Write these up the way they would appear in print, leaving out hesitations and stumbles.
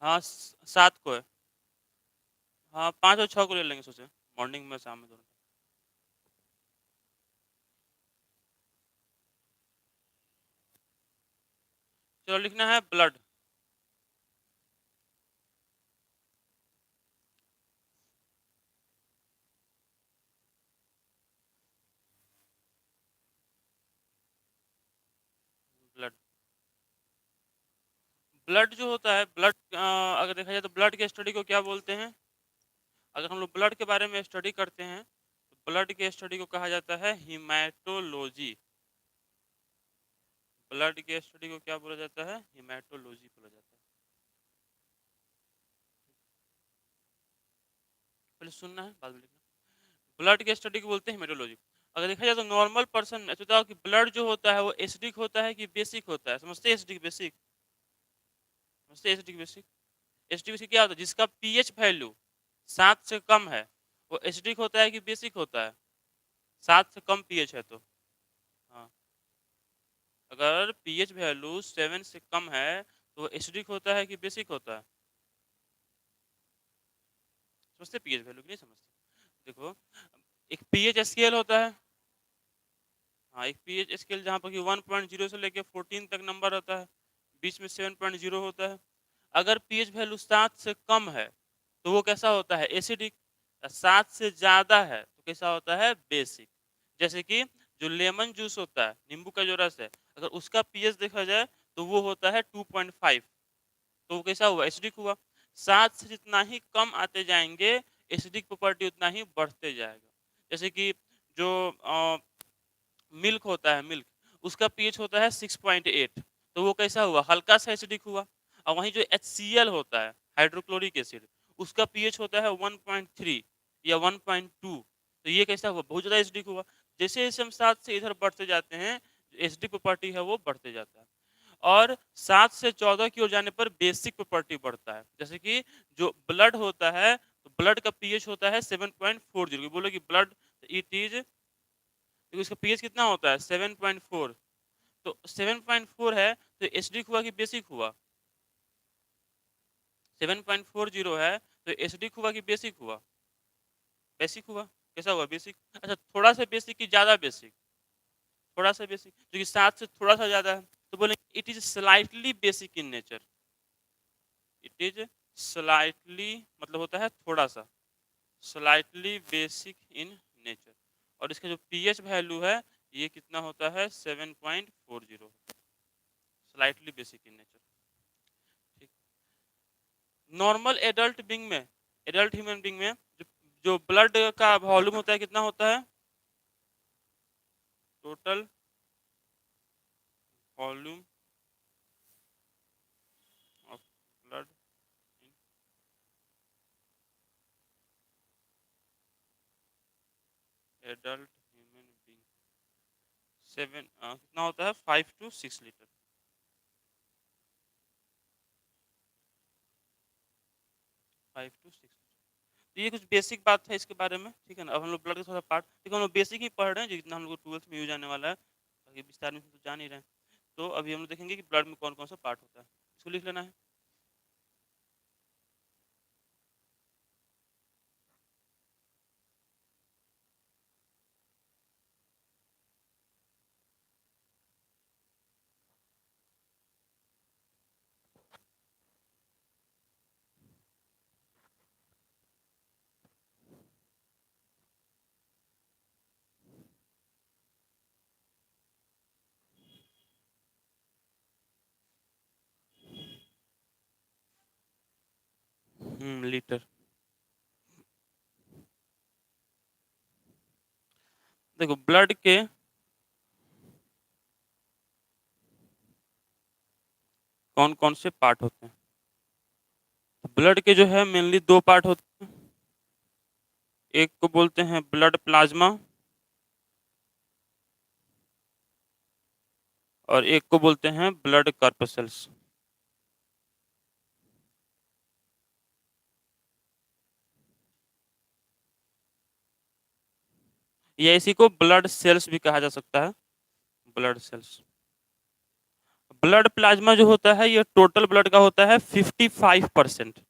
हाँ 7 को है। हाँ 5 और 6 को ले लेंगे सोचे, मॉर्निंग में शाम में दोनों। चलो लिखना है ब्लड। ब्लड, ब्लड जो होता है ब्लड, अगर देखा जाए तो ब्लड के स्टडी को क्या बोलते हैं? अगर हम लोग ब्लड के बारे में स्टडी करते हैं तो ब्लड के स्टडी को कहा जाता है हिमेटोलॉजी। ब्लड के स्टडी को क्या बोला जाता है? हिमेटोलॉजी बोला जाता है। पहले सुनना है बाद में लिखना। ब्लड के स्टडी को बोलते हैं हिमेटोलॉजी। अगर देखा जाए तो नॉर्मल पर्सन में बताओ कि ब्लड जो होता है वो एसिडिक होता है कि बेसिक होता है? समझते हैं एसिडिक बेसिक? समझते हैं एसिडिक बेसिक? एसिडिक बेसिक क्या होता है? जिसका पीएच वैल्यू 7 से कम है वो एसिडिक होता है कि बेसिक होता है? 7 से कम पीएच है तो। हाँ, अगर पीएच वैल्यू 7 से कम है तो वो एसिडिक होता है कि बेसिक होता है? समझते पीएच वैल्यू की? नहीं समझते? देखो, एक पीएच स्केल होता है। हाँ, एक पीएच स्केल जहाँ पर कि 1.0 से लेके 14 तक नंबर होता है, बीच में 7.0 होता है। अगर पीएच वैल्यू 7 से कम है तो वो कैसा होता है? एसिडिक। 7 से ज़्यादा है तो कैसा होता है? बेसिक। जैसे कि जो लेमन जूस होता है, नींबू का जो रस है, अगर उसका पीएच देखा जाए तो वो होता है 2.5, तो वो कैसा हुआ? एसिडिक हुआ। 7 से जितना ही कम आते जाएंगे एसिडिक प्रॉपर्टी उतना ही बढ़ते जाएगा। जैसे कि जो मिल्क होता है, मिल्क, उसका पीएच होता है 6.8, तो वो कैसा हुआ? हल्का सा एसिडिक हुआ। और वहीं जो HCl होता है, हाइड्रोक्लोरिक एसिड, उसका पीएच होता है 1.3 या 1.2, तो ये कैसा हुआ? बहुत ज़्यादा एसिडिक हुआ। जैसे जैसे हम 7 से इधर बढ़ते जाते हैं, एसिडिक प्रॉपर्टी है वो बढ़ते जाता है। और 7 से 14 की ओर जाने पर बेसिक प्रॉपर्टी बढ़ता है। जैसे कि जो ब्लड होता है, तो ब्लड का पीएच होता है 7.40। बोलो कि ब्लड इट इज, देखो इसका पीएच कितना होता है? 7.4। तो 7.4 है तो एसिडिक हुआ कि बेसिक हुआ? 7.40 है तो एसिडिक हुआ कि बेसिक हुआ? बेसिक हुआ। कैसा हुआ? बेसिक। अच्छा, थोड़ा सा बेसिक कि ज्यादा बेसिक? थोड़ा सा बेसिक, क्योंकि 7 से थोड़ा सा ज्यादा है तो बोलेंगे it is slightly basic in nature. It is slightly मतलब होता है थोड़ा सा, स्लाइटली बेसिक इन नेचर। और इसका जो पीएच वैल्यू है ये कितना होता है? 7.40, स्लाइटली बेसिक इन नेचर। ठीक। नॉर्मल एडल्ट बींग में, एडल्ट ह्यूमन बींग में जो ब्लड का वॉल्यूम होता है कितना होता है? Total volume of blood in adult human being 7 कितना होता है? 5 to 6 लीटर। 5 to 6। तो ये कुछ बेसिक बात है इसके बारे में, ठीक है ना? अब हम लोग ब्लड का थोड़ा पार्ट, ठीक है, हम लोग बेसिक ही पढ़ रहे हैं जितना हम लोग 12th में यूज आने वाला है, बाकी विस्तार में तो जान ही रहे हैं। तो अभी हम लोग देखेंगे कि ब्लड में कौन कौन सा पार्ट होता है, इसको लिख लेना है। लीटर। देखो ब्लड के कौन कौन से पार्ट होते हैं? ब्लड के जो है मेनली 2 पार्ट होते हैं। एक को बोलते हैं ब्लड प्लाज्मा और एक को बोलते हैं ब्लड कार्पसेल्स। या इसी को ब्लड सेल्स भी कहा जा सकता है, ब्लड सेल्स। ब्लड प्लाज्मा जो होता है ये टोटल ब्लड का होता है 55%,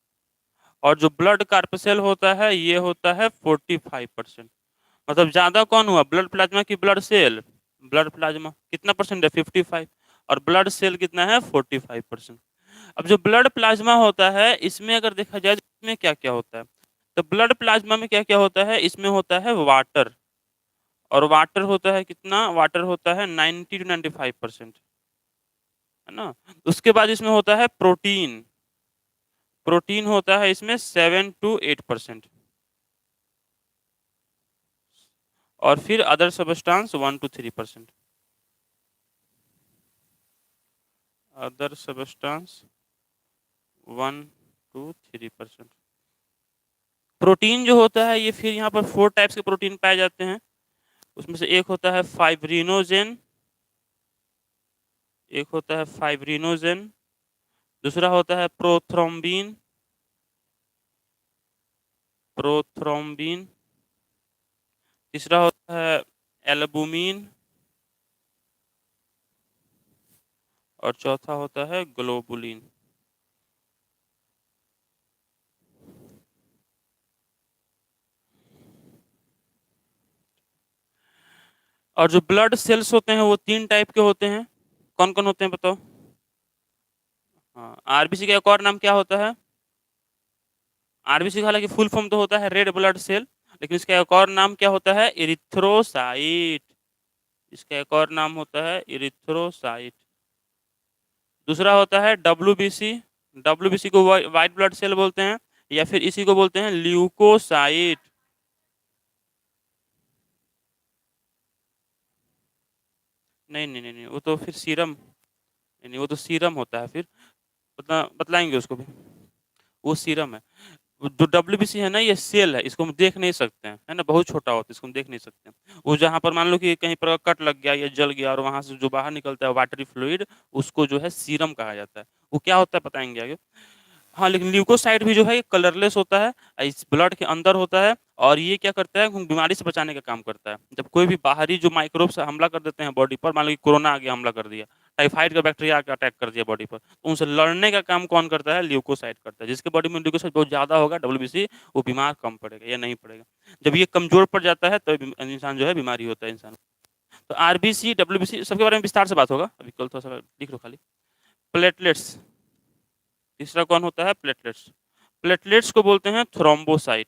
और जो ब्लड कार्पसेल होता है ये होता है 45%। मतलब ज्यादा कौन हुआ, ब्लड प्लाज्मा की ब्लड सेल? ब्लड प्लाज्मा कितना परसेंट है? 55। और ब्लड सेल कितना है? 45%। अब जो ब्लड प्लाज्मा होता है इसमें अगर देखा जाए तो इसमें क्या क्या होता है, तो ब्लड प्लाज्मा में क्या क्या होता है, इसमें होता है वाटर, और वाटर होता है कितना, वाटर होता है 90 to 95%, है ना। उसके बाद इसमें होता है प्रोटीन, प्रोटीन होता है इसमें 7 to 8%, और फिर other substance 1 to 3%, other substance 1 to 3%। Protein जो होता है ये फिर यहाँ पर 4 टाइप्स के प्रोटीन पाए जाते हैं। उसमें से एक होता है फाइब्रिनोजेन, एक होता है फाइब्रिनोजेन, दूसरा होता है प्रोथ्रोम्बिन, प्रोथ्रोम्बिन, तीसरा होता है एल्बुमिन, और चौथा होता है ग्लोबुलिन। और जो ब्लड सेल्स होते हैं वो 3 टाइप के होते हैं। कौन कौन होते हैं बताओ? हाँ, आरबीसी का एक और नाम क्या होता है? आरबीसी का हालांकि फुल फॉर्म तो होता है रेड ब्लड सेल, लेकिन इसका एक और नाम क्या होता है? इरिथ्रोसाइट। इसका एक और नाम होता है इरिथ्रोसाइट। दूसरा होता है डब्ल्यूबीसी, डब्ल्यूबीसी को व्हाइट ब्लड सेल बोलते हैं, या फिर इसी को बोलते हैं ल्यूकोसाइट। नहीं नहीं नहीं नहीं, वो तो फिर सीरम, नहीं नहीं वो तो सीरम होता है फिर, बतलाएंगे उसको भी, वो सीरम है। जो डब्ल्यूबीसी है ना ये सेल है, इसको हम देख नहीं सकते हैं, है ना, बहुत छोटा होता है, इसको हम देख नहीं सकते हैं। वो जहाँ पर मान लो कि कहीं पर कट लग गया या जल गया और वहां से जो बाहर निकलता है वाटरी फ्लूइड, उसको जो है सीरम कहा जाता है। वो क्या होता है बताएंगे आगे। हाँ, लेकिन ल्यूकोसाइट भी जो है ये कलरलेस होता है, इस ब्लड के अंदर होता है, और ये क्या करता है, बीमारी से बचाने का काम करता है। जब कोई भी बाहरी जो माइक्रोब्स हमला कर देते हैं बॉडी पर, मान लो कि कोरोना आ गया हमला कर दिया, टाइफाइड का बैक्टीरिया आके अटैक कर दिया बॉडी पर, तो उनसे लड़ने का काम कौन करता है? ल्यूकोसाइट करता है। जिसके बॉडी में ल्यूकोसाइट बहुत ज्यादा होगा, डब्ल्यूबीसी, वो बीमार कम पड़ेगा या नहीं पड़ेगा। जब ये कमजोर पड़ जाता है तो इंसान जो है बीमारी होता है इंसान। तो आरबीसी डब्ल्यूबीसी सबके बारे में विस्तार से बात होगा, अभी कल थोड़ा सा लिख लो खाली। प्लेटलेट्स, तीसरा कौन होता है? प्लेटलेट्स। प्लेटलेट्स को बोलते हैं thrombocyte.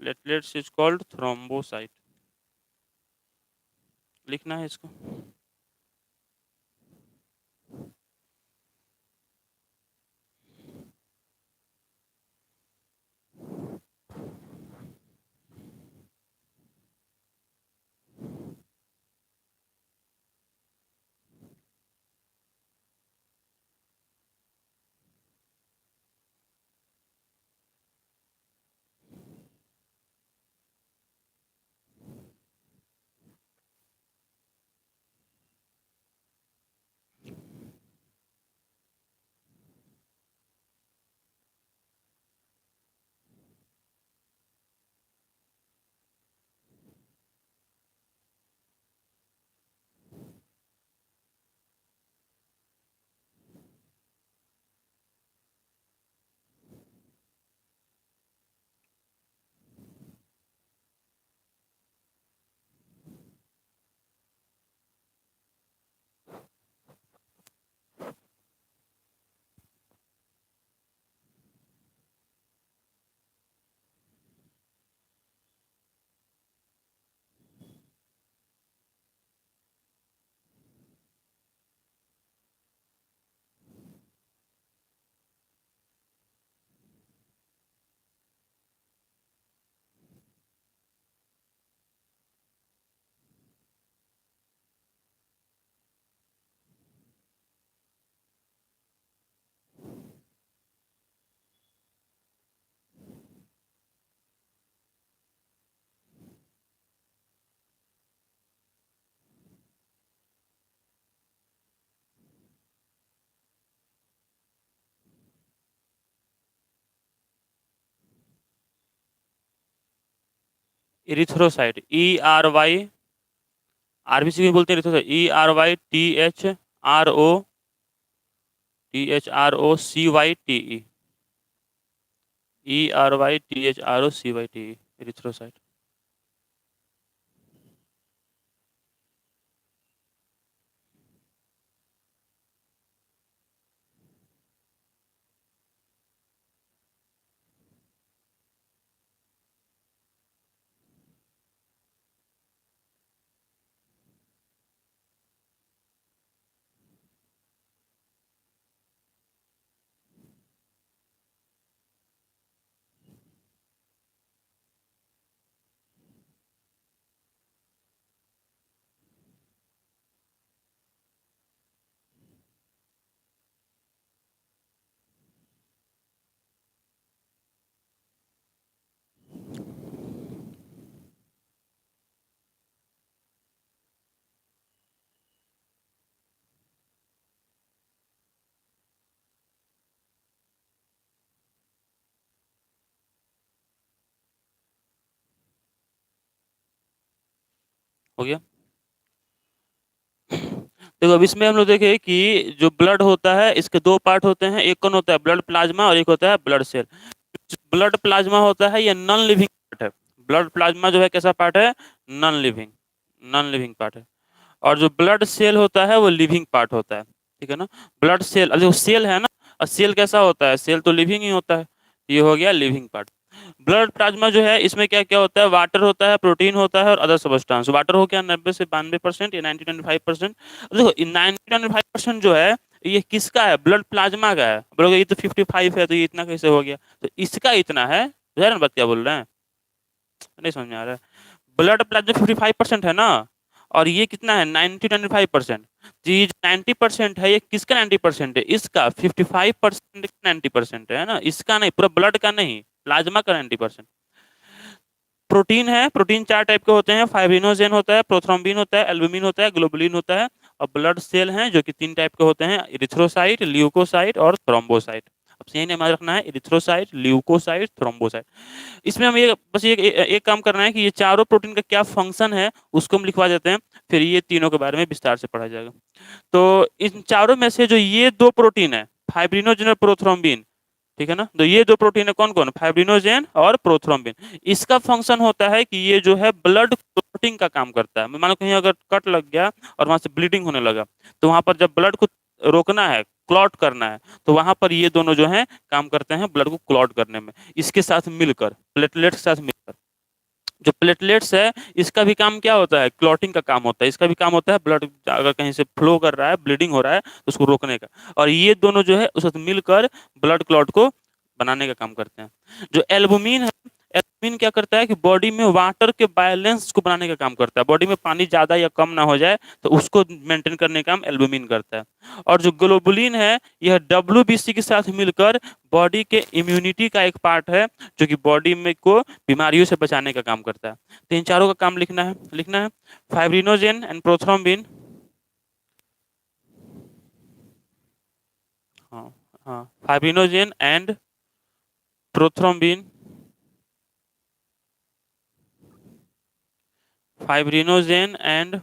Platelets is called thrombocyte, लिखना है इसको। इरिथ्रोसाइट, ERY, आरबीसी भी बोलते हैं erythrocyte, ERYTHROSAIT, ERYTHROCYTE, ERYTHROCYTE, erythrocyte. हो गया। देखो अब इसमें हम लोग देखें कि जो ब्लड होता है इसके दो पार्ट होते हैं, एक कौन होता है ब्लड प्लाज्मा और एक होता है ब्लड सेल। ब्लड प्लाज्मा होता है ये नॉन लिविंग पार्ट है। ब्लड प्लाज्मा जो है कैसा पार्ट है? Non living, non living part है। और जो ब्लड सेल होता है वो लिविंग पार्ट होता है, ठीक है ना। ब्लड सेल, अब देखो सेल है ना, और सेल कैसा होता है? सेल तो लिविंग ही होता है। ये हो गया लिविंग पार्ट। ब्लड प्लाज्मा जो है इसमें क्या क्या होता है? वाटर होता है, प्रोटीन होता है और अदर सब्सटेंस। वाटर हो गया 90 से 92% या 90-95%। देखो 90-95% जो है ये किसका है? ब्लड प्लाज्मा का है। बोलोगे ये तो 55 है तो ये इतना कैसे हो गया? तो इसका इतना है, बुझा रहे ना बात क्या बोल रहे हैं? नहीं समझ में आ रहा है? ब्लड प्लाज्मा 55% है ना, और ये कितना है? 90-95%। जी 90% है, ये किसका 90% है? इसका। 55% 90% है ना, इसका नहीं, पूरा ब्लड का नहीं, प्लाज्मा का 90%। प्रोटीन है, प्रोटीन चार टाइप के होते हैं, फाइब्रिनोजेन होता है, प्रोथ्रोम्बिन होता है, एल्बुमिन होता है, ग्लोबुलिन होता है। और ब्लड सेल हैं जो कि तीन टाइप के होते हैं, इरिथ्रोसाइट, ल्यूकोसाइट और थ्रोम्बोसाइट। अब यही नाम याद रखना है, इरिथ्रोसाइट, ल्यूकोसाइट, थ्रोम्बोसाइट। इसमें हम ये बस एक काम करना है कि ये चारों प्रोटीन का क्या फंक्शन है उसको हम लिखवा देते हैं, फिर ये तीनों के बारे में विस्तार से पढ़ा जाएगा। तो इन चारों में से जो ये दो प्रोटीन है, फाइब्रिनोजेन और प्रोथ्रोम्बिन, ठीक है ना, तो ये दो प्रोटीन है कौन कौन? फाइब्रिनोजेन और प्रोथ्रोम्बिन। इसका फंक्शन होता है कि ये जो है ब्लड क्लॉटिंग का काम करता है। मान लो कहीं अगर कट लग गया और वहां से ब्लीडिंग होने लगा, तो वहां पर जब ब्लड को रोकना है, क्लॉट करना है, तो वहां पर ये दोनों जो है काम करते हैं ब्लड को क्लॉट करने में, इसके साथ मिलकर, प्लेटलेट्स के साथ मिलकर। जो प्लेटलेट्स है इसका भी काम क्या होता है? क्लॉटिंग का काम होता है। इसका भी काम होता है ब्लड अगर कहीं से फ्लो कर रहा है, ब्लीडिंग हो रहा है, तो उसको रोकने का। और ये दोनों जो है उस वक्त मिलकर ब्लड क्लॉट को बनाने का काम करते हैं। जो एल्बुमिन है, एल्बुमिन क्या करता है कि बॉडी में वाटर के बैलेंस को बनाने का काम करता है। बॉडी में पानी ज्यादा या कम ना हो जाए तो उसको मेंटेन करने का काम एल्बुमिन करता है। और जो ग्लोबुलिन है यह डब्ल्यूबीसी के साथ मिलकर बॉडी के इम्यूनिटी का एक पार्ट है, जो कि बॉडी में को बीमारियों से बचाने का काम करता है। तो इन चारों का काम लिखना है। Fibrinogen and prothrombin. हाँ, हाँ, fibrinogen and prothrombin, fibrinogen and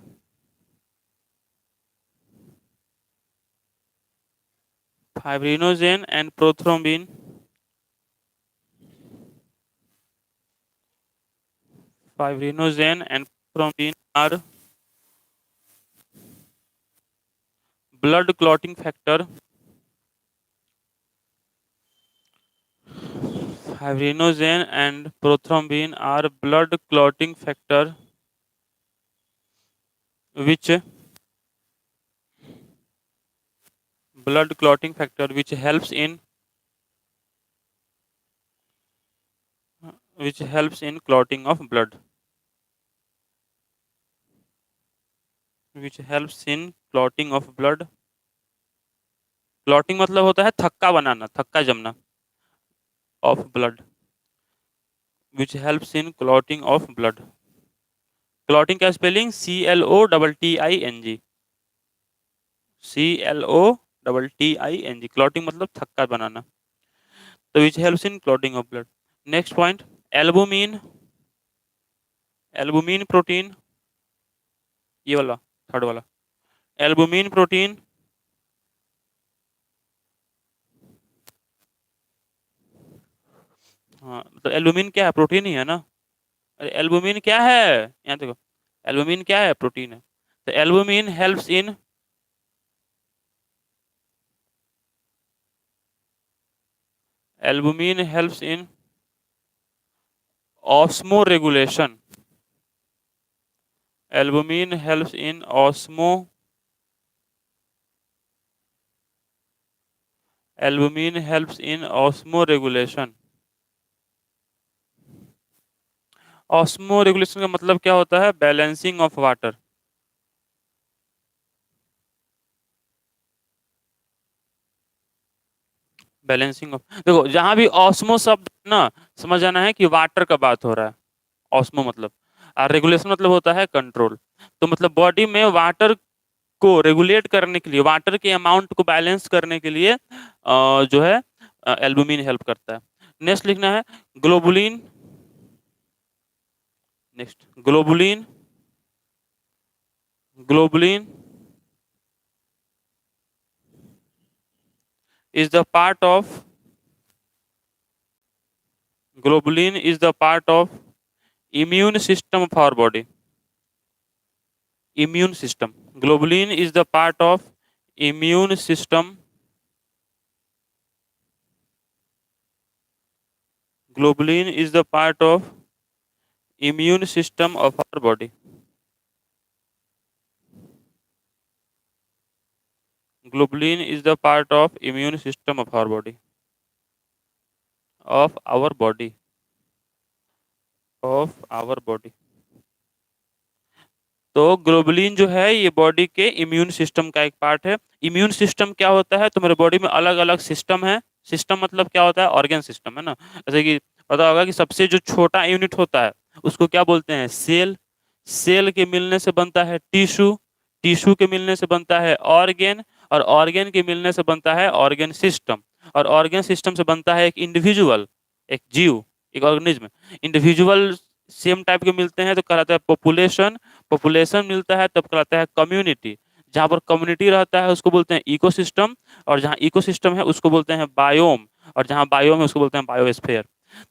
prothrombin, fibrinogen and prothrombin are blood clotting factor. Fibrinogen and prothrombin are blood clotting factor which helps in clotting of blood, which helps in clotting of blood. Clotting मतलब होता है थक्का बनाना, थक्का जमना, of blood, which helps in clotting of blood. Clotting का spelling CLOTTING, CLOTTING। Clotting मतलब थक्का बनाना, तो which helps in clotting of blood. Next point, albumin, albumin protein, ये वाला थर्ड वाला, एल्बुमिन प्रोटीन हाँ मतलब एल्बुमिन क्या है, प्रोटीन ही है ना। अरे एल्बुमिन क्या है, यहाँ देखो, एल्बुमिन क्या है, प्रोटीन है। तो albumin helps in, albumin helps in osmo regulation, albumin helps in osmo, albumin helps in osmo regulation. Osmo regulation का मतलब क्या होता है, balancing of water, balancing of, देखो जहां भी ऑस्मो शब्द है ना, समझ जाना है कि वाटर का बात हो रहा है। ऑस्मो मतलब, और रेगुलेशन मतलब होता है कंट्रोल। तो मतलब बॉडी में वाटर को रेगुलेट करने के लिए, वाटर के अमाउंट को बैलेंस करने के लिए जो है एल्बुमिन हेल्प करता है। नेक्स्ट लिखना है globulin, next globulin, globulin is the part of, globulin is the part of immune system of our body, immune system, globulin is the part of immune system, globulin is the part of immune system of our body, globulin is the part of immune system of our body, of our body, of our body। तो globulin जो है ये body के immune system का एक part है। Immune system क्या होता है, तुम्हारे बॉडी में अलग अलग सिस्टम है। सिस्टम मतलब क्या होता है, ऑर्गन सिस्टम है ना। जैसे कि पता होगा कि सबसे जो छोटा यूनिट होता है उसको क्या बोलते हैं, सेल। सेल के मिलने से बनता है टिश्यू, टिश्यू के मिलने से बनता है ऑर्गेन, और ऑर्गेन के मिलने से बनता है ऑर्गेन सिस्टम, और ऑर्गेन सिस्टम से बनता है एक इंडिविजुअल, एक जीव, एक ऑर्गेनिज्म। इंडिविजुअल सेम टाइप के मिलते हैं तो कहलाता है पॉपुलेशन, पॉपुलेशन मिलता है तब कहलाता है कम्युनिटी। जहाँ पर कम्युनिटी रहता है उसको बोलते हैं इकोसिस्टम, और जहाँ इकोसिस्टम है उसको बोलते हैं बायोम, और जहाँ बायोम है उसको बोलते हैं बायोस्फीयर।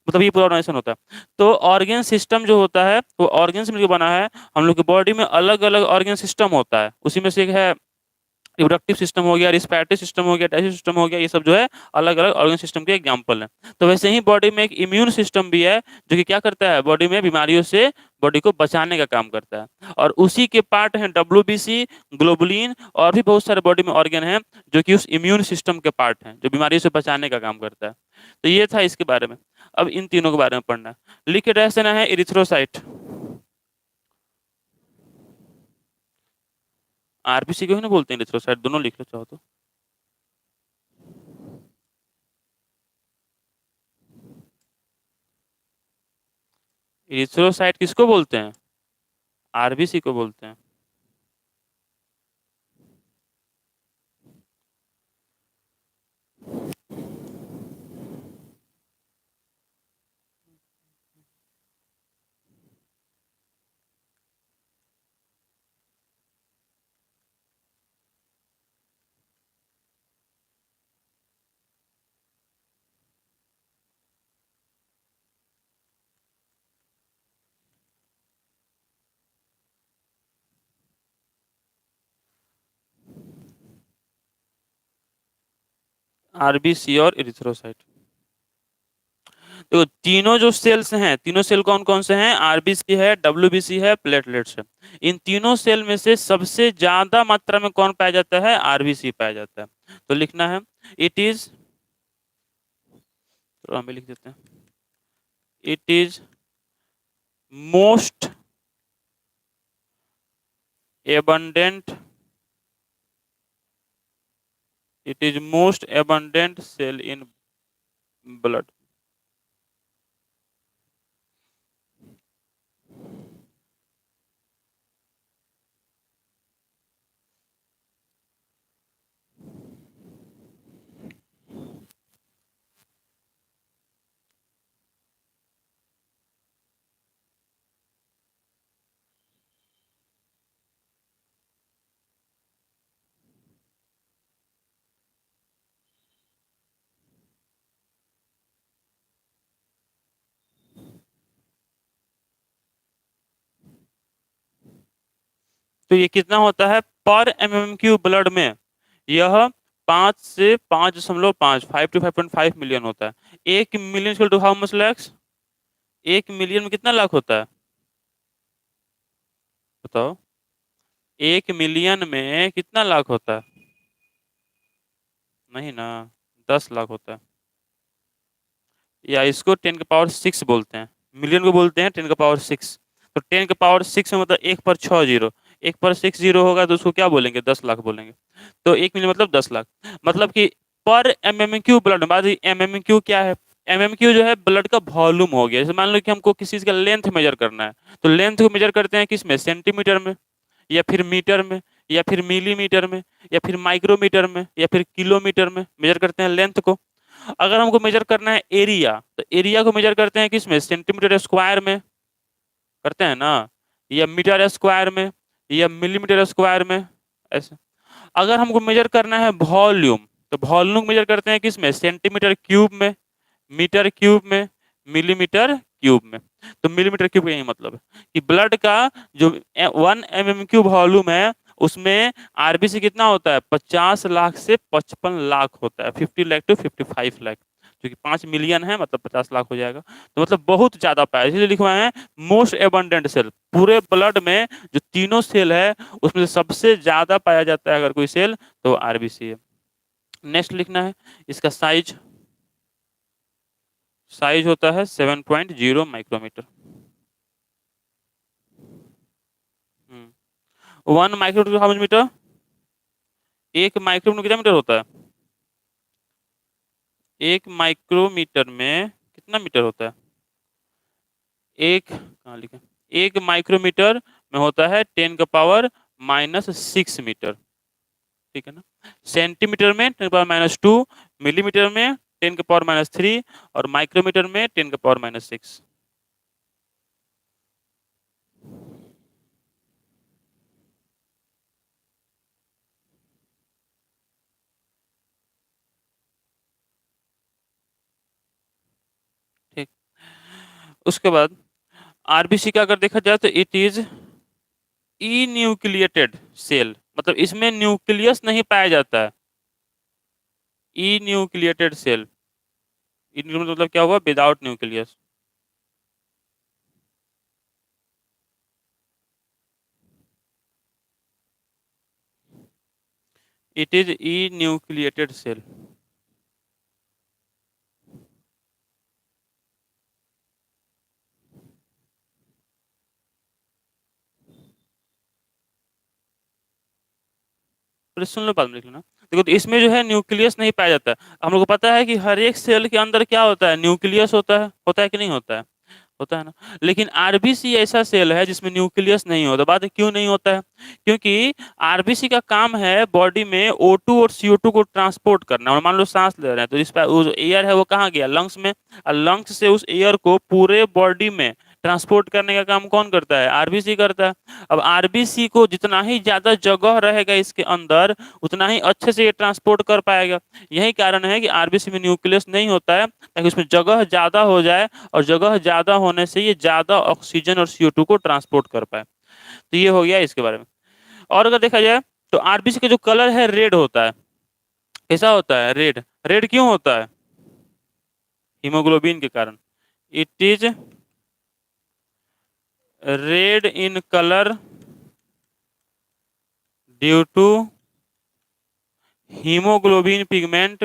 मतलब ये पूरा ऑर्गेनाइजेशन होता है। तो ऑर्गन सिस्टम जो होता है वो ऑर्गन से मिलकर बना है। हम लोग की बॉडी में अलग अलग ऑर्गन सिस्टम होता है, उसी में से एक है रिप्रोडक्टिव सिस्टम हो गया, रिस्पिरेटरी सिस्टम हो गया, डाइजेस्टिव सिस्टम हो गया, ये सब जो है अलग अलग ऑर्गन सिस्टम के एग्जाम्पल हैं। तो वैसे ही बॉडी में एक इम्यून सिस्टम भी है जो कि क्या करता है, बॉडी में बीमारियों से बॉडी को बचाने का काम करता है। और उसी के पार्ट हैं डब्ल्यूबीसी, ग्लोबुलिन, और भी बहुत सारे बॉडी में ऑर्गन हैं जो कि उस इम्यून सिस्टम के पार्ट हैं जो बीमारियों से बचाने का काम करता है। तो ये था इसके बारे में। अब इन तीनों के बारे में पढ़ना है। लिख के रह देना है इरिथ्रोसाइट, आरबीसी को ही ना बोलते हैं इरिथ्रोसाइट, दोनों लिख लो चाहो तो। इरिथ्रोसाइट किसको बोलते हैं, आरबीसी को बोलते हैं। आरबीसी और इरिथ्रोसाइट, तो तीनों जो सेल्स हैं, तीनों सेल कौन कौन से हैं, आरबीसी है, डब्ल्यूबीसी है, प्लेटलेट्स है। इन तीनों सेल में से सबसे ज्यादा मात्रा में कौन पाया जाता है, आरबीसी पाया जाता है। तो लिखना है इट इज, तो हमें लिख देते हैं, it is most abundant, it is most abundant cell in blood. तो ये कितना होता है पर एमएम क्यूब ब्लड में? यह 5 से 5.5, 5 to 5.5 मिलियन होता है। 1 million equal to how much lakhs? 1 million में कितना लाख होता है बताओ? 1 मिलियन में कितना लाख होता है? नहीं ना, 10 लाख होता है। या इसको 10 की पावर 6 बोलते हैं। मिलियन को बोलते हैं 10 की पावर 6। तो 10 की पावर 6 में मतलब 1 पर 6 जीरो, 1 पर 6 जीरो होगा तो उसको क्या बोलेंगे? 10 लाख बोलेंगे। तो 1 मिलियन मतलब 10 लाख। मतलब कि पर एमएमक्यू ब्लड, बात एमएमक्यू क्या है? एमएमक्यू जो है ब्लड का वॉल्यूम हो गया। जैसे मान लो कि हमको किसी चीज का लेंथ मेजर करना है, तो लेंथ को मेजर करते हैं किस में? सेंटीमीटर में, या फिर मीटर में, या फिर मिलीमीटर में, या फिर माइक्रोमीटर में, या फिर किलोमीटर में मेजर करते हैं लेंथ को। अगर हमको मेजर करना है एरिया, तो एरिया को मेजर करते हैं किस में? सेंटीमीटर स्क्वायर में करते हैं ना, या मीटर स्क्वायर में, या मिलीमीटर स्क्वायर में, ऐसे। अगर हमको मेजर करना है वॉल्यूम, तो वॉल्यूम मेजर करते हैं किस में? सेंटीमीटर क्यूब में, मीटर क्यूब में, मिलीमीटर क्यूब में। तो मिलीमीटर क्यूब का यही मतलब है कि ब्लड का जो 1 mm क्यूब वॉल्यूम है, उसमें आरबीसी कितना होता है? 50 लाख से 55 लाख होता है। 50 लाख to 55 लाख, जो कि 5 मिलियन है, मतलब 50 लाख हो जाएगा। तो मतलब बहुत ज्यादा पाया, इसलिए लिखवाए हैं मोस्ट एबंडेंट सेल। पूरे ब्लड में जो तीनों सेल है, उसमें से सबसे ज्यादा पाया जाता है अगर कोई सेल, तो आरबीसी है। नेक्स्ट लिखना है इसका साइज। साइज होता है 7.0 micrometre. 1 micrometre how much metre? 1 micrometre कितना मीटर होता है? 1 माइक्रोमीटर में कितना मीटर होता है? एक कहाँ लिखा? 1 माइक्रोमीटर में होता है 10 की पावर -6 मीटर। ठीक है ना? सेंटीमीटर में 10 की पावर -2, मिलीमीटर में 10 की पावर -3, और माइक्रोमीटर में 10 की पावर -6। ठीक। उसके बाद आरबीसी का अगर देखा जाए तो it is enucleated cell, मतलब इसमें न्यूक्लियस नहीं पाया जाता है। ई न्यूक्लिएटेड सेल, ई मतलब क्या हुआ? Without nucleus. It is enucleated cell. फिर सुन लो, बाद में लिख लेना। देखो, तो इसमें जो है न्यूक्लियस नहीं पाया जाता है। हम लोग को पता है कि हर एक सेल के अंदर क्या होता है? न्यूक्लियस होता है कि नहीं होता है? होता है ना। लेकिन आरबीसी ऐसा सेल है जिसमें न्यूक्लियस नहीं होता। बात है क्यों नहीं होता है? क्योंकि आरबीसी का काम है बॉडी में O2 और CO2 को ट्रांसपोर्ट करना। और मान लो सांस ले रहे हैं, तो इस पर जो एयर है वो कहाँ गया? लंग्स में। और लंग्स से उस एयर को पूरे बॉडी में ट्रांसपोर्ट करने का काम कौन करता है? आरबीसी करता है। अब आरबीसी को जितना ही ज्यादा जगह रहेगा इसके अंदर, उतना ही अच्छे से ये ट्रांसपोर्ट कर पाएगा। यही कारण है कि आरबीसी में न्यूक्लियस नहीं होता है, ताकि उसमें जगह ज्यादा हो जाए, और जगह ज्यादा होने से ये ज्यादा ऑक्सीजन और CO2 को ट्रांसपोर्ट कर पाए। तो ये हो गया इसके बारे में। और अगर देखा जाए तो आरबीसी का जो कलर है रेड होता है। कैसा होता है? रेड। रेड क्यों होता है? हीमोग्लोबिन के कारण। It is red in colour due to haemoglobin pigment,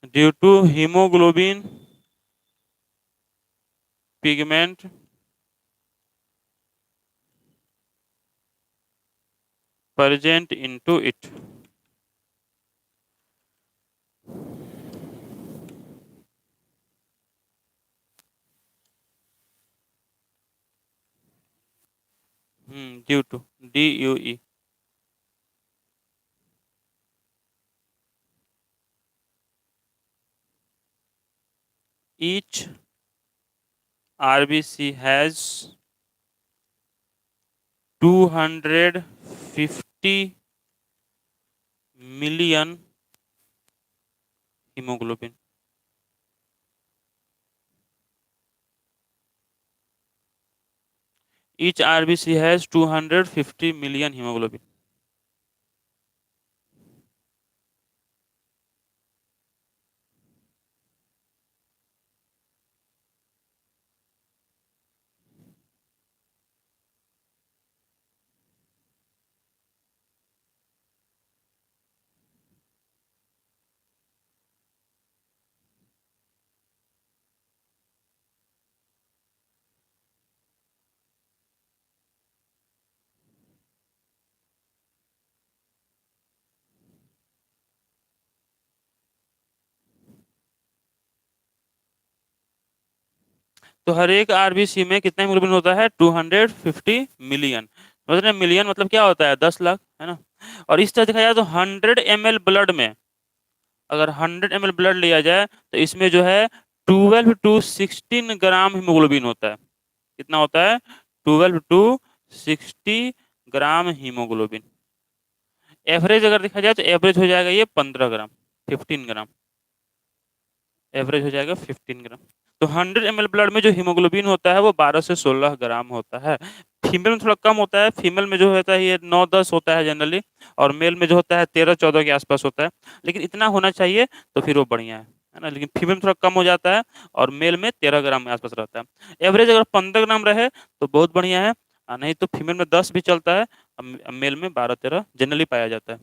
due to haemoglobin pigment present into it। Due to, DUE। each RBC has 250 million hemoglobin। Each RBC has 250 million haemoglobin. तो हर एक RBC में कितना haemoglobin होता है? 250 million. मतलब million मतलब क्या होता है? 10 लाख, है ना। और इस तरह देखा जाए तो 100 ml ब्लड में, अगर 100 ml ब्लड लिया जाए तो इसमें जो है 12 to 16 ग्राम हीमोग्लोबिन होता है। कितना होता है? 12 to 60 ग्राम हीमोग्लोबिन। एवरेज अगर देखा जाए तो एवरेज हो जाएगा ये 15 ग्राम, 15 ग्राम। एवरेज हो जाएगा 15 ग्राम। तो 100 ml ब्लड में जो हीमोग्लोबिन होता है वो 12 से 16 ग्राम होता है। फीमेल में थोड़ा कम होता है। फीमेल में जो होता है ये 9-10 होता है जनरली, और मेल में जो होता है 13-14 के आसपास होता है। लेकिन इतना होना चाहिए तो फिर वो बढ़िया है ना। लेकिन फीमेल में थोड़ा कम हो जाता है और मेल में 13 ग्राम के आसपास रहता है। एवरेज अगर 15 ग्राम रहे तो बहुत बढ़िया है, और नहीं तो फीमेल में 10 भी चलता है, मेल में 12-13 जनरली पाया जाता है।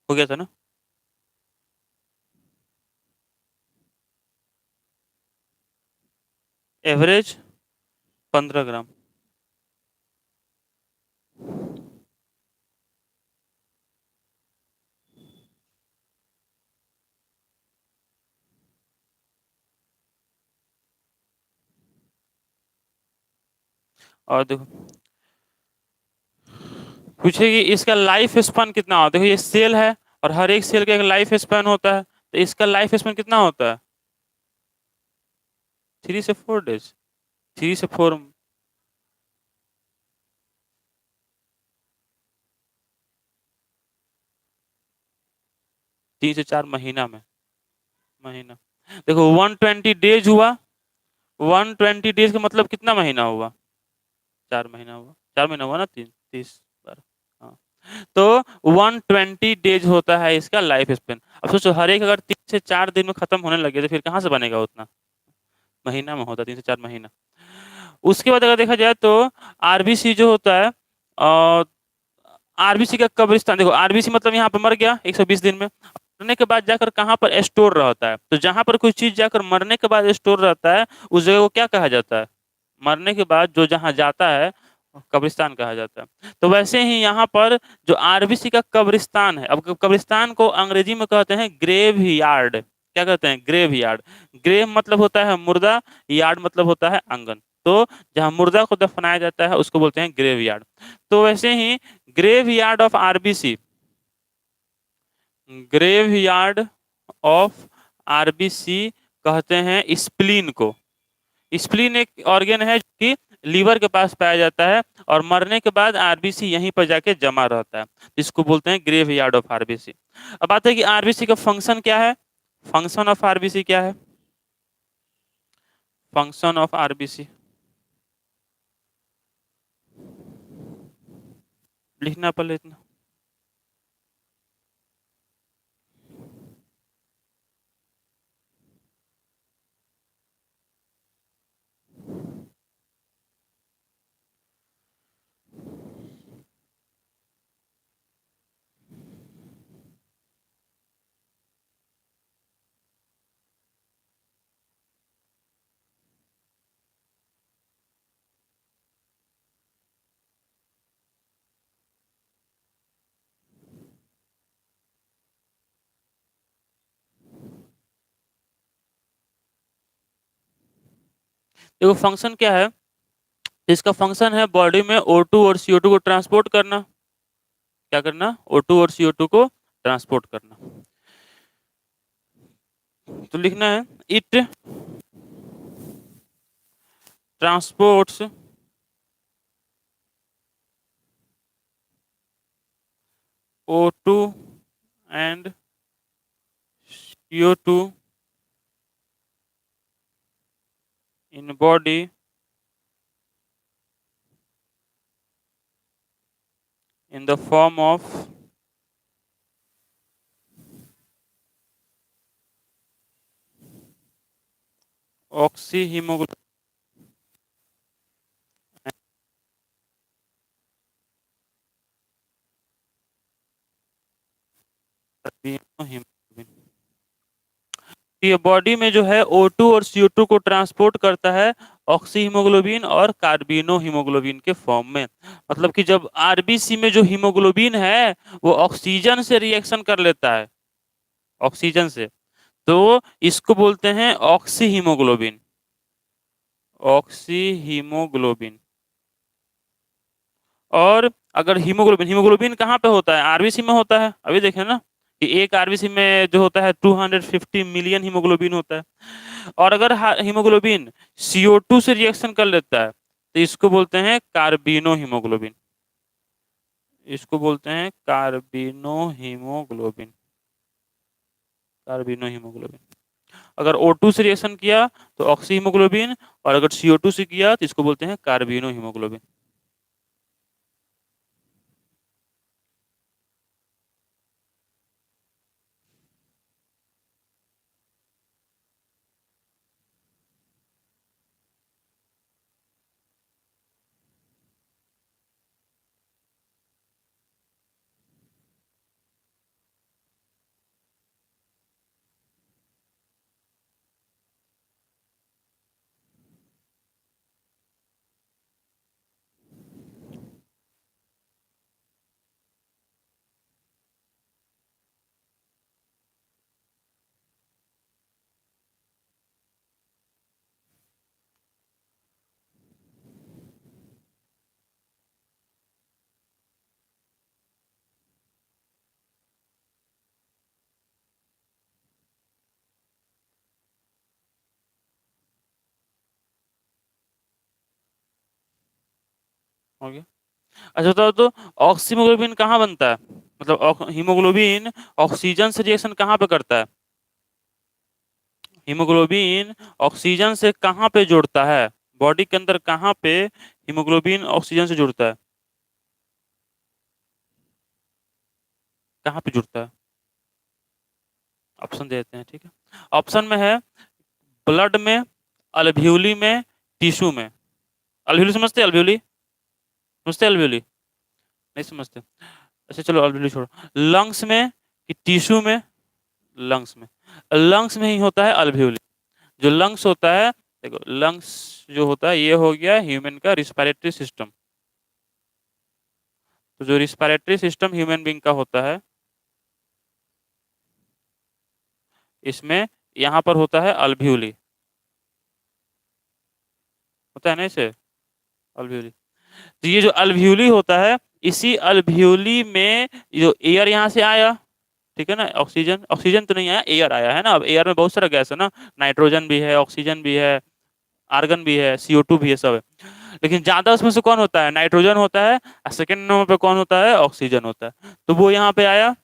हो गया था ना? एवरेज 15 ग्राम। और देखो पूछेगी इसका लाइफ स्पैन कितना होता है। देखो ये सेल है और हर एक सेल का एक लाइफ स्पैन होता है, तो इसका लाइफ स्पैन कितना होता है? 3 से 4 डेज। 3 से 4। 3 से 4 महीना में। महीना। देखो 120 डेज हुआ। 120 डेज का मतलब कितना महीना हुआ? 4 महीना हुआ। 4 महीना हुआ ना, 3 30 12। हाँ। तो 120 डेज होता है इसका लाइफ स्पेन। अब सोचो हर एक अगर 3 से 4 दिन में खत्म होने लगे तो फिर कहाँ से बनेगा उतना? महीना में होता है 3 से 4 महीना। उसके बाद अगर देखा जाए तो आरबीसी जो होता है, आरबीसी का कब्रिस्तान देखो। आरबीसी मतलब यहाँ पर मर गया 120 दिन में, मरने के बाद जाकर कहाँ पर स्टोर रहता है। तो जहां पर कोई चीज जाकर मरने के बाद स्टोर रहता है उस जगह को क्या कहा जाता है? मरने के बाद जो जहां जाता है कब्रिस्तान कहा जाता है। तो वैसे ही यहाँ पर जो आरबीसी का कब्रिस्तान है, अब कब्रिस्तान को अंग्रेजी में कहते हैं ग्रेव यार्ड। क्या कहते हैं? Grave yard. ग्रेव मतलब होता है मुर्दा, यार्ड मतलब होता है आंगन। तो जहाँ मुर्दा को दफनाया जाता है उसको बोलते हैं ग्रेव यार्ड। तो वैसे ही graveyard of RBC, graveyard of RBC कहते हैं स्प्लीन को। स्प्लीन एक ऑर्गन है जो कि लीवर के पास पाया जाता है, और मरने के बाद आरबीसी यहीं पर जाके जमा रहता है, जिसको बोलते हैं ग्रेव यार्ड ऑफ आरबीसी। अब बात है कि आरबीसी का फंक्शन क्या है। फंक्शन ऑफ आरबीसी क्या है? फंक्शन ऑफ आरबीसी लिखना पहले इतना। देखो फंक्शन क्या है। इसका फंक्शन है बॉडी में O2 और CO2 को ट्रांसपोर्ट करना। क्या करना, O2 और CO2 को ट्रांसपोर्ट करना। तो लिखना है it transports O2 and CO2 in body in the form of oxyhemoglobin hemoglobin। ये बॉडी में जो है O2 और CO2 को ट्रांसपोर्ट करता है ऑक्सी हीमोग्लोबिन और कार्बिनो हीमोग्लोबिन के फॉर्म में। मतलब कि जब आरबीसी में जो हीमोग्लोबिन है वो ऑक्सीजन से रिएक्शन कर लेता है, ऑक्सीजन से, तो इसको बोलते हैं ऑक्सी हीमोग्लोबिन, ऑक्सी हीमोग्लोबिन। और अगर हीमोग्लोबिन, हीमोग्लोबिन कहाँ पे होता है, आरबीसी में होता है। अभी देखें ना कि एक आरबीसी में जो होता है 250 मिलियन हीमोग्लोबिन होता है। और अगर हीमोग्लोबिन CO2 से रिएक्शन कर लेता है तो इसको बोलते हैं कार्बिनो हीमोग्लोबिन, इसको बोलते हैं कार्बिनो हीमोग्लोबिन, कार्बिनो हीमोग्लोबिन। अगर O2 से रिएक्शन किया तो ऑक्सी हीमोग्लोबिन, और अगर CO2 से किया तो इसको बोलते हैं कार्बिनो हीमोग्लोबिन। हो गया। अच्छा बताओ तो ऑक्सीमोग्लोबिन कहाँ बनता है, मतलब हीमोग्लोबिन ऑक्सीजन से रिएक्शन कहाँ पे करता है, हीमोग्लोबिन ऑक्सीजन से कहाँ पे जुड़ता है, बॉडी के अंदर कहाँ पे हीमोग्लोबिन ऑक्सीजन से जुड़ता है, कहाँ पे जुड़ता है? ऑप्शन देते हैं, ठीक है। ऑप्शन में है ब्लड में, अल्व्यूली में, टिश्यू में। अल्व्यूली समझते हैं, अल्व्यूली समझते हैं, अल्व्यूली नहीं समझते? अच्छा चलो अल्व्यूली छोड़ो। लंग्स में कि टिश्यू में? लंग्स में। लंग्स में ही होता है अल्व्यूली। जो लंग्स होता है, देखो लंग्स जो होता है ये हो गया ह्यूमन का रिस्पिरेटरी सिस्टम। तो जो रिस्पिरेटरी सिस्टम ह्यूमन बींग का होता है, इसमें यहाँ पर होता है अल्व्यूली, होता है ना इसे अल्व्यूली। तो ये जो अल्व्यूली होता है, इसी अल्व्यूली में जो एयर यहाँ से आया, ठीक है ना, ऑक्सीजन, ऑक्सीजन तो नहीं आया, एयर आया है ना। अब एयर में बहुत सारा गैस है ना, नाइट्रोजन भी है, ऑक्सीजन भी है, आर्गन भी है, CO2 भी है, सब है। लेकिन ज्यादा उसमें से कौन होता है, नाइट्रोजन होता है, और सेकंड नंबर पे कौन होता है, ऑक्सीजन होता है। तो वो यहाँ पे आया,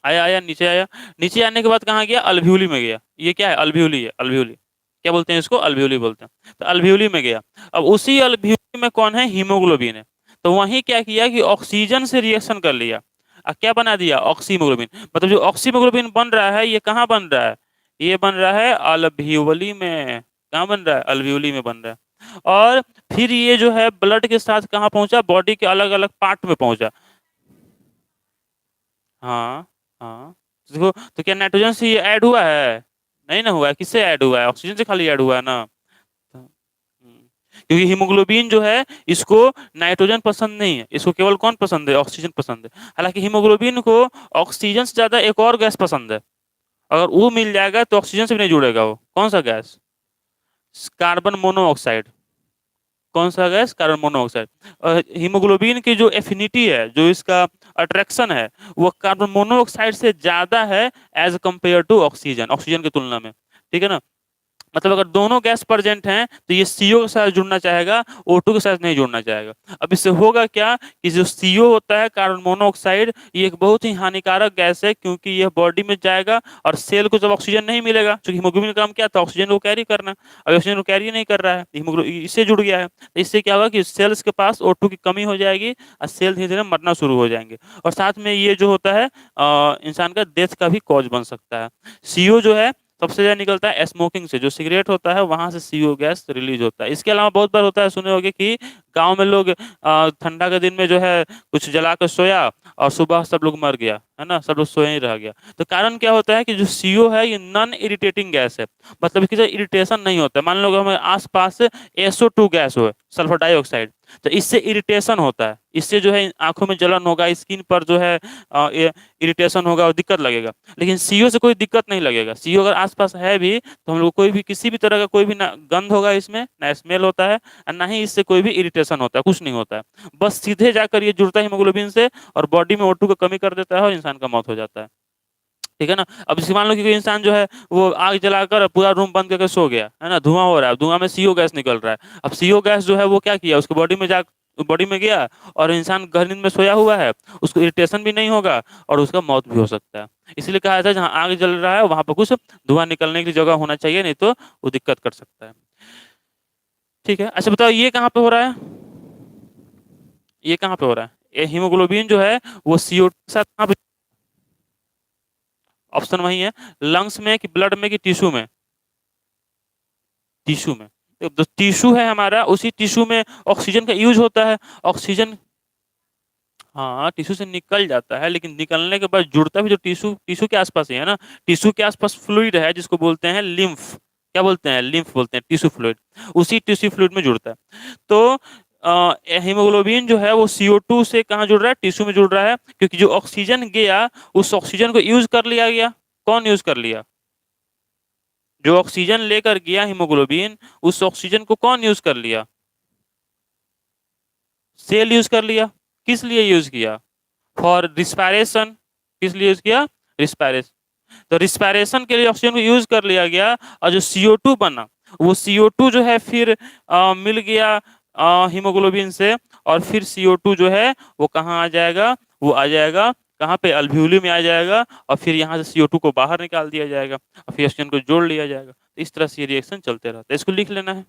आया आया नीचे आया, नीचे आने के बाद कहाँ गया, अल्व्यूली में गया। ये क्या है, अल्व्यूली है, अल्व्यूली क्या बोलते हैं इसको, अल्व्यूली बोलते हैं। तो अल्व्यूली में गया। अब उसी अल्व्यूली में कौन है, हीमोग्लोबिन है। तो वहीं क्या किया कि ऑक्सीजन से रिएक्शन कर लिया और क्या बना दिया, ऑक्सीमोग्लोबिन। मतलब जो ऑक्सीमोग्लोबिन बन रहा है ये कहाँ बन रहा है, ये बन रहा है अल्व्यूली में। कहाँ बन रहा है, अल्व्यूली में बन रहा है। और फिर ये जो है ब्लड के साथ कहाँ पहुंचा, बॉडी के अलग अलग पार्ट में पहुंचा। हाँ हाँ। तो देखो, तो क्या नाइट्रोजन से ये ऐड हुआ है, नहीं ना हुआ है, किससे ऐड हुआ है, ऑक्सीजन से खाली ऐड हुआ है ना। तो, क्योंकि हीमोग्लोबिन जो है इसको नाइट्रोजन पसंद नहीं है, इसको केवल कौन पसंद है, ऑक्सीजन पसंद है। हालांकि हीमोग्लोबिन को ऑक्सीजन से ज्यादा एक और गैस पसंद है, अगर वो मिल जाएगा तो ऑक्सीजन से भी नहीं जुड़ेगा वो। कौन सा गैस, कार्बन मोनोऑक्साइड। कौन सा गैस? Carbon monoxide. हीमोग्लोबिन की जो एफिनिटी है, जो इसका अट्रैक्शन है, वो कार्बन मोनोऑक्साइड से ज्यादा है as compare to oxygen, oxygen की तुलना में। ठीक है ना? मतलब अगर दोनों गैस प्रेजेंट हैं तो ये सीओ के साथ जुड़ना चाहेगा, O2 के साथ नहीं जुड़ना चाहेगा। अब इससे होगा क्या कि जो सीओ होता है, कार्बन मोनोऑक्साइड, ये एक बहुत ही हानिकारक गैस है, क्योंकि यह बॉडी में जाएगा और सेल को जब ऑक्सीजन नहीं मिलेगा, क्योंकि हीमोग्लोबिन का काम क्या था? ऑक्सीजन को कैरी करना। अब ऑक्सीजन को कैरी नहीं कर रहा है, हीमोग्लोबिन इससे जुड़ गया है, तो इससे क्या होगा कि सेल्स के पास O2 की कमी हो जाएगी और सेल धीरे धीरे मरना शुरू हो जाएंगे। और साथ में ये जो होता है इंसान का डेथ का भी कॉज बन सकता है। सीओ जो है सबसे ज्यादा निकलता है स्मोकिंग से, जो सिगरेट होता है वहां से सीओ गैस रिलीज होता है। इसके अलावा बहुत बार होता है, सुने होंगे कि गांव में लोग ठंडा के दिन में जो है कुछ जला कर सोया और सुबह सब लोग मर गया, है ना, सब लोग सोए ही रह गया। तो कारण क्या होता है कि जो सीओ है ये नॉन इरिटेटिंग गैस है, मतलब इसकी इरिटेशन नहीं होता है। मान लो हमारे आसपास SO2 गैस हो, सल्फर डाइऑक्साइड, तो इससे इरिटेशन होता है, इससे जो है आंखों में जलन होगा, स्किन पर जो है इरिटेशन होगा और दिक्कत लगेगा। लेकिन सीओ से कोई दिक्कत नहीं लगेगा। सीओ अगर आसपास है भी तो हम लोग कोई भी किसी भी तरह का कोई भी ना गंध होगा इसमें, ना स्मेल होता है, और ना ही इससे कोई भी इरिटेशन होता है, कुछ नहीं होता है। बस सीधे जाकर ये जुड़ता है हीमोग्लोबिन से और बॉडी में O2 की कमी कर देता है और इंसान का मौत हो जाता है। ठीक है ना? अब जैसे मान लो कि कोई इंसान जो है वो आग जलाकर पूरा रूम बंद करके सो गया, है ना, धुआं हो रहा है, धुआं में सीओ गैस निकल रहा है। अब सीओ गैस जो है वो क्या किया, उसके बॉडी में गया और इंसान गहरी नींद में सोया हुआ है, उसको इरिटेशन भी नहीं होगा और उसका मौत भी हो सकता है। इसलिए कहा जाता है जहाँ आग जल रहा है वहां पर कुछ धुआं निकलने की जगह होना चाहिए, नहीं तो वो दिक्कत कर सकता है। ठीक है, अच्छा बताओ ये कहाँ पे हो रहा है? ये कहाँ पे हो रहा है? ये हीमोग्लोबिन जो है वो CO के साथ कहाँ पे? ऑप्शन वही है, लंग्स में कि ब्लड में कि टिश्यू में? टिश्यू में। तो टिश्यू है हमारा, उसी टिश्यू में ऑक्सीजन का यूज होता है। ऑक्सीजन, हाँ, टिश्यू से निकल जाता है, लेकिन निकलने के बाद जुड़ता भी जो टिश्यू टिश्यू के आसपास ही है ना। टिश्यू के आसपास फ्लूइड है जिसको बोलते हैं लिम्फ। क्या बोलते हैं? लिम्फ बोलते हैं, टिश्यू फ्लूइड। उसी टिश्यू फ्लूइड में जुड़ता है। तो हीमोग्लोबिन जो है वो CO2 से कहाँ जुड़ रहा है? टिश्यू में जुड़ रहा है, क्योंकि जो ऑक्सीजन गया उस ऑक्सीजन को यूज कर लिया गया। कौन यूज कर लिया? जो ऑक्सीजन लेकर गया हीमोग्लोबिन, उस ऑक्सीजन को कौन यूज कर लिया? सेल यूज कर लिया। किस लिए यूज किया? For respiration. किस लिए यूज किया? रिस्पायरेशन। तो रिस्पायरेशन के लिए ऑक्सीजन को यूज कर लिया गया, और जो CO2 बना, वो CO2 जो है फिर मिल गया हीमोग्लोबिन से, और फिर CO2 जो है वो कहाँ आ जाएगा? वो आ जाएगा कहाँ पे? अल्व्यूली में आ जाएगा, और फिर यहाँ से CO2 को बाहर निकाल दिया जाएगा और फिर ऑक्सीजन को जोड़ लिया जाएगा। तो इस तरह से ये रिएक्शन चलते रहता है, इसको लिख लेना है।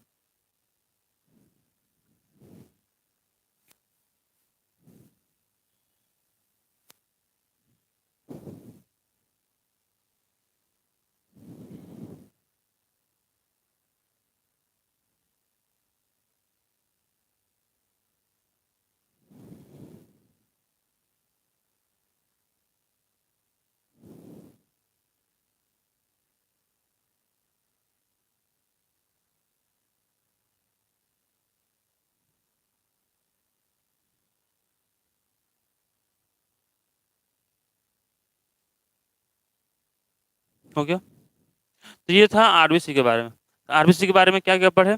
हो गया? तो ये था RBC के बारे में। RBC के बारे में क्या क्या पढ़े,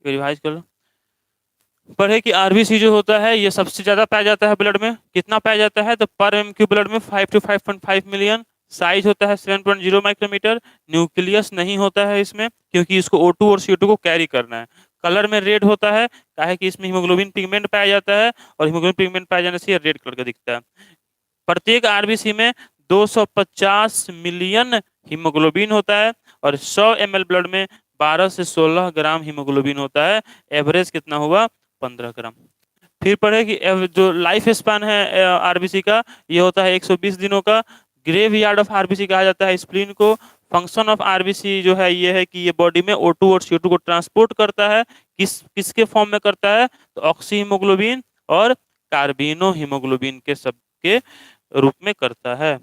रिवाइज कर लो। पढ़े कि RBC जो होता है ये सबसे ज्यादा पाया जाता है ब्लड में। कितना पाया जाता है? तो पर MQ ब्लड में 5 to 5.5 मिलियन। साइज होता है 7.0 माइक्रोमीटर। न्यूक्लियस नहीं होता है इसमें, क्योंकि इसको O2 और CO2 को कैरी करना है। कलर में रेड होता है, काहे कि इसमें हीमोग्लोबिन पिगमेंट पाया जाता है, और हीमोग्लोबिन पिगमेंट पाए जाने से ये रेड कलर का दिखता है। प्रत्येक RBC में 250 मिलियन हीमोग्लोबिन होता है, और 100 ml ब्लड में 12 से 16 ग्राम हीमोग्लोबिन होता है। एवरेज कितना हुआ? 15 ग्राम। फिर पढ़े कि जो लाइफ स्पान है RBC का, ये होता है 120 दिनों का। ग्रेव यार्ड ऑफ RBC कहा जाता है स्प्लीन को। फंक्शन ऑफ RBC जो है ये है कि ये बॉडी में O2 और CO2 को ट्रांसपोर्ट करता है। किसके फॉर्म में करता है? तो ऑक्सी हीमोग्लोबिन और कार्बिनो हीमोग्लोबिन के सबके रूप में करता है।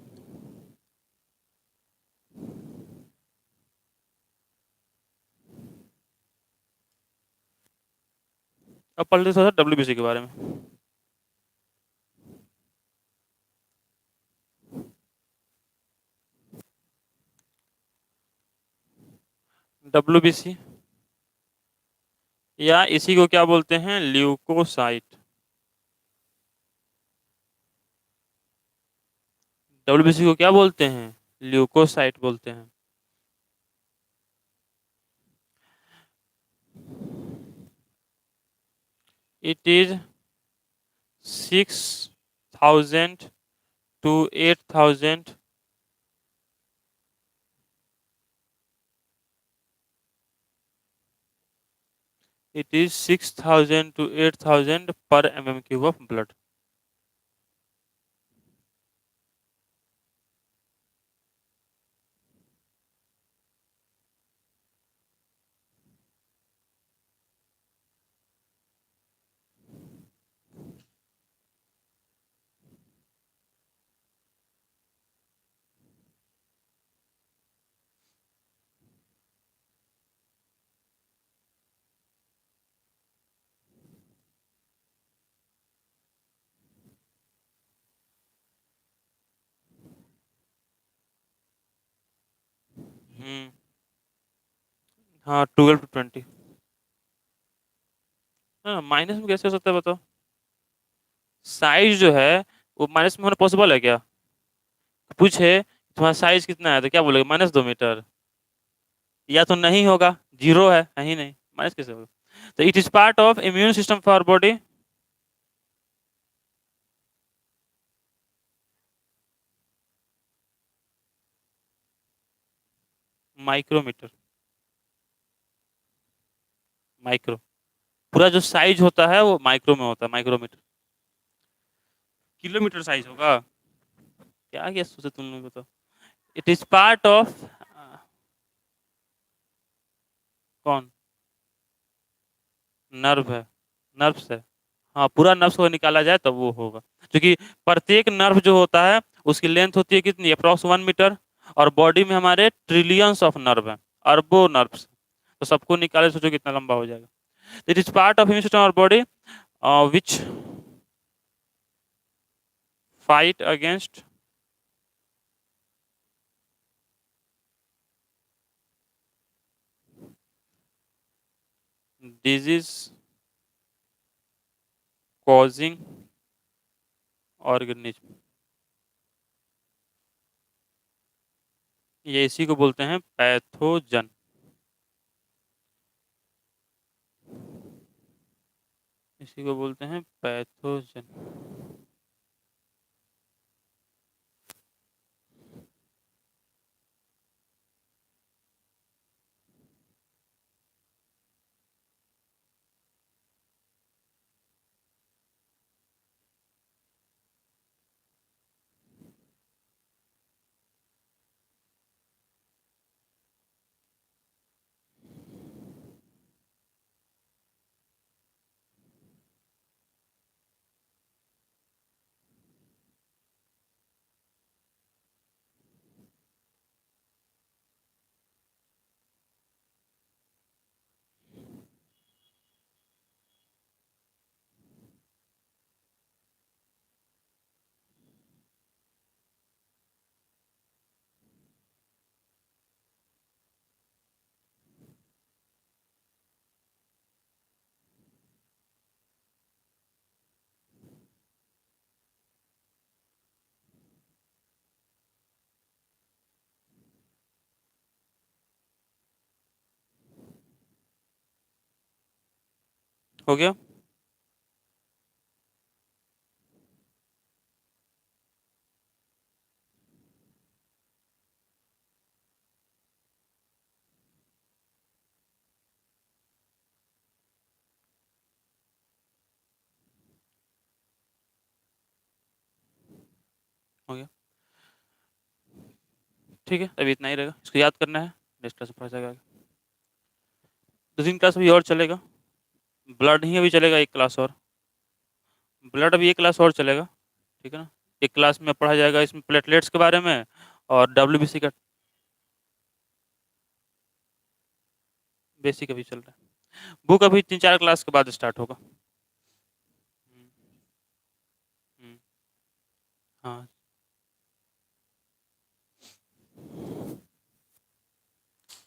अब पढ़ लेते हैं WBC के बारे में। WBC या इसी को क्या बोलते हैं, ल्यूकोसाइट। डब्ल्यूबीसी को क्या बोलते हैं, ल्यूकोसाइट बोलते हैं। It is 6,000 to 8,000 it is 6,000 to 8,000 per mm cube of blood। हम्म। हाँ 12 to 20। हाँ माइनस में कैसे हो सकता है बताओ, साइज जो है वो माइनस में होना पॉसिबल है क्या। पूछे तुम्हारा साइज कितना है तो क्या बोलोगे, -2 मीटर। या तो नहीं होगा, जीरो है ही नहीं, माइनस कैसे होगा। तो it is part of immune system for body. Micrometre. Micro, पूरा जो साइज होता है वो माइक्रो में होता है, माइक्रोमीटर। किलोमीटर साइज होगा, क्या क्या सोचे तुम लोग बताओ। इट इज पार्ट ऑफ, कौन, नर्व है, नर्व से। हाँ पूरा नर्व को निकाला जाए तब वो होगा, क्योंकि प्रत्येक नर्व जो होता है उसकी लेंथ होती है कितनी, अप्रॉक्स 1 मीटर। और बॉडी में हमारे ट्रिलियंस ऑफ नर्व हैं, अरबों नर्व्स। तो सबको निकाले सोचो कितना लंबा हो जाएगा। It is part of immune system और body which fight against disease causing organism. ये इसी को बोलते हैं पैथोजन। इसी को बोलते हैं पैथोजन। हो गया। हो गया, ठीक है अभी इतना ही रहेगा, इसको याद करना है, नेक्स्ट क्लास में पढ़ा जाएगा आगे। 2 3 क्लास अभी और चलेगा, ब्लड ही अभी चलेगा एक क्लास और, ब्लड अभी एक क्लास और चलेगा, ठीक है ना। एक क्लास में पढ़ा जाएगा इसमें प्लेटलेट्स के बारे में, और डब्ल्यूबीसी का बेसिक अभी चल रहा है। बुक अभी 3 4 क्लास के बाद स्टार्ट होगा। हम्म, हम्म, हाँ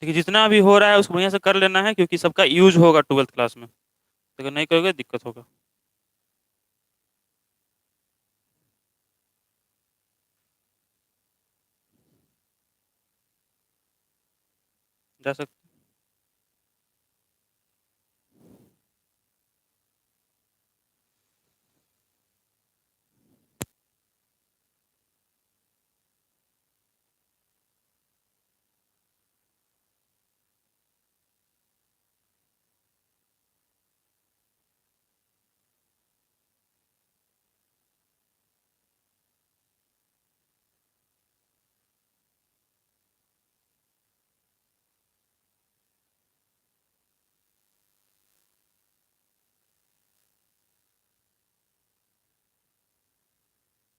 देखिए जितना अभी हो रहा है उसको बढ़िया से कर लेना है, क्योंकि सबका यूज होगा 12th क्लास में। अगर नहीं करोगे दिक्कत होगा। जा सकते